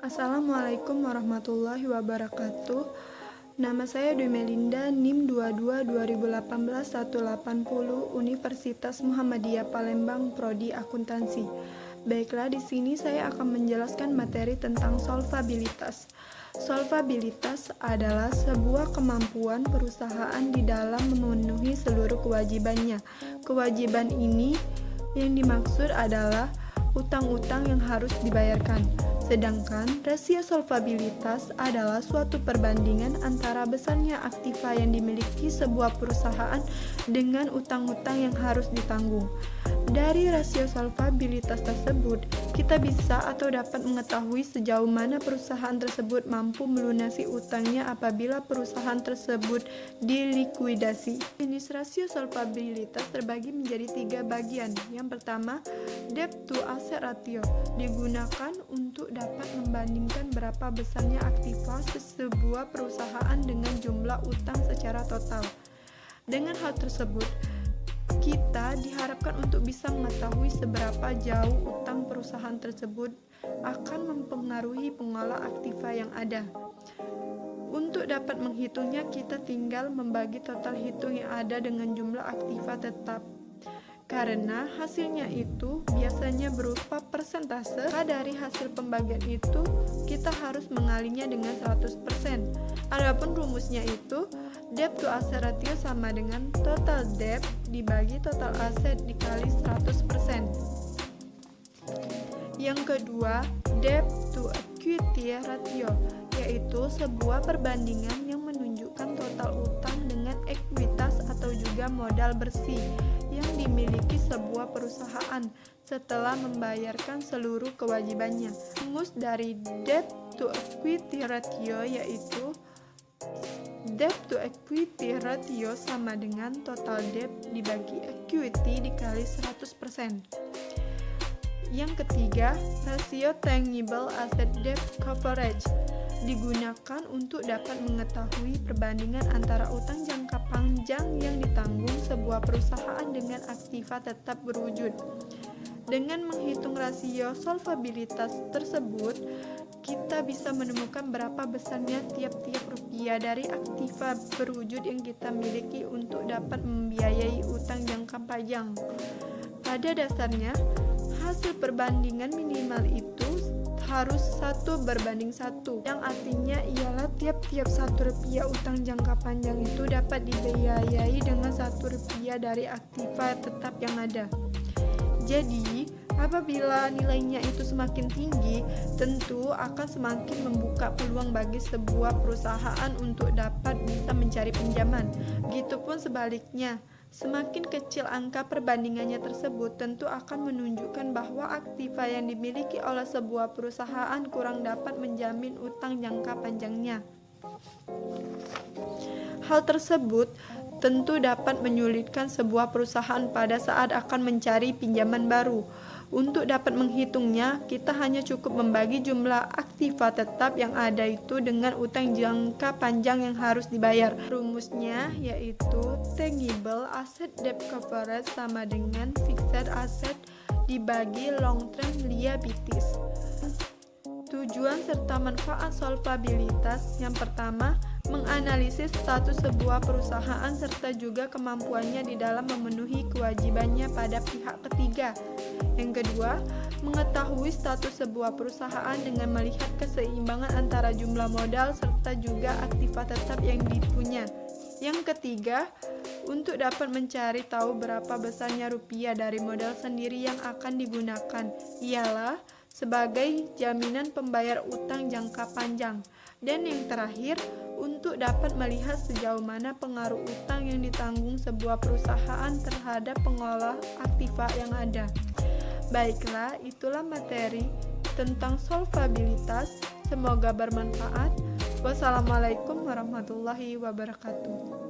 Assalamualaikum warahmatullahi wabarakatuh. Nama saya Dwi Melinda, NIM 22 2018 180 Universitas Muhammadiyah Palembang, Prodi Akuntansi. Baiklah, di sini saya akan menjelaskan materi tentang solvabilitas. Solvabilitas adalah sebuah kemampuan perusahaan di dalam memenuhi seluruh kewajibannya. Kewajiban ini yang dimaksud adalah utang-utang yang harus dibayarkan. Sedangkan rasio solvabilitas adalah suatu perbandingan antara besarnya aktiva yang dimiliki sebuah perusahaan dengan utang-utang yang harus ditanggung. Dari rasio solvabilitas tersebut, kita bisa atau dapat mengetahui sejauh mana perusahaan tersebut mampu melunasi utangnya apabila perusahaan tersebut dilikuidasi. Jenis rasio solvabilitas terbagi menjadi 3 bagian. Yang pertama, debt to asset ratio, digunakan untuk dapat membandingkan berapa besarnya aktiva sebuah perusahaan dengan jumlah utang secara total. Dengan hal tersebut, kita diharapkan untuk bisa mengetahui seberapa jauh utang perusahaan tersebut akan mempengaruhi pengelola aktiva yang ada. Untuk dapat menghitungnya, kita tinggal membagi total hitung yang ada dengan jumlah aktiva tetap. Karena hasilnya itu biasanya berupa persentase, maka dari hasil pembagian itu kita harus mengalinya dengan 100%. Adapun rumusnya itu debt to asset ratio sama dengan total debt dibagi total aset dikali 100%. Yang kedua, debt to equity ratio, yaitu sebuah perbandingan yang menunjukkan total utang dengan ekuitas atau juga modal bersih yang dimiliki sebuah perusahaan setelah membayarkan seluruh kewajibannya. Rumus dari debt to equity ratio yaitu debt to equity ratio sama dengan total debt dibagi equity dikali 100%. Yang ketiga, rasio tangible asset debt coverage, digunakan untuk dapat mengetahui perbandingan antara utang jangka panjang yang ditanggung sebuah perusahaan dengan aktiva tetap berwujud. Dengan menghitung rasio solvabilitas tersebut, kita bisa menemukan berapa besarnya tiap-tiap rupiah dari aktiva berwujud yang kita miliki untuk dapat membiayai utang jangka panjang. Pada dasarnya, hasil perbandingan minimal itu harus 1:1, yang artinya ialah tiap-tiap 1 rupiah utang jangka panjang itu dapat dibiayai dengan 1 rupiah dari aktiva tetap yang ada. Jadi, apabila nilainya itu semakin tinggi, tentu akan semakin membuka peluang bagi sebuah perusahaan untuk dapat bisa mencari pinjaman. Begitupun sebaliknya, semakin kecil angka perbandingannya tersebut tentu akan menunjukkan bahwa aktiva yang dimiliki oleh sebuah perusahaan kurang dapat menjamin utang jangka panjangnya. Hal tersebut tentu dapat menyulitkan sebuah perusahaan pada saat akan mencari pinjaman baru. Untuk dapat menghitungnya, kita hanya cukup membagi jumlah aktiva tetap yang ada itu dengan utang jangka panjang yang harus dibayar. Rumusnya yaitu tangible asset debt coverage sama dengan fixed asset dibagi long term liabilities. Tujuan serta manfaat solvabilitas: yang pertama, menganalisis status sebuah perusahaan serta juga kemampuannya di dalam memenuhi kewajibannya pada pihak ketiga. Yang kedua, mengetahui status sebuah perusahaan dengan melihat keseimbangan antara jumlah modal serta juga aktiva tetap yang dipunya. Yang ketiga, untuk dapat mencari tahu berapa besarnya rupiah dari modal sendiri yang akan digunakan, ialah sebagai jaminan pembayar utang jangka panjang. Dan yang terakhir, untuk dapat melihat sejauh mana pengaruh utang yang ditanggung sebuah perusahaan terhadap pengelola aktiva yang ada. Baiklah, itulah materi tentang solvabilitas. Semoga bermanfaat. Wassalamualaikum warahmatullahi wabarakatuh.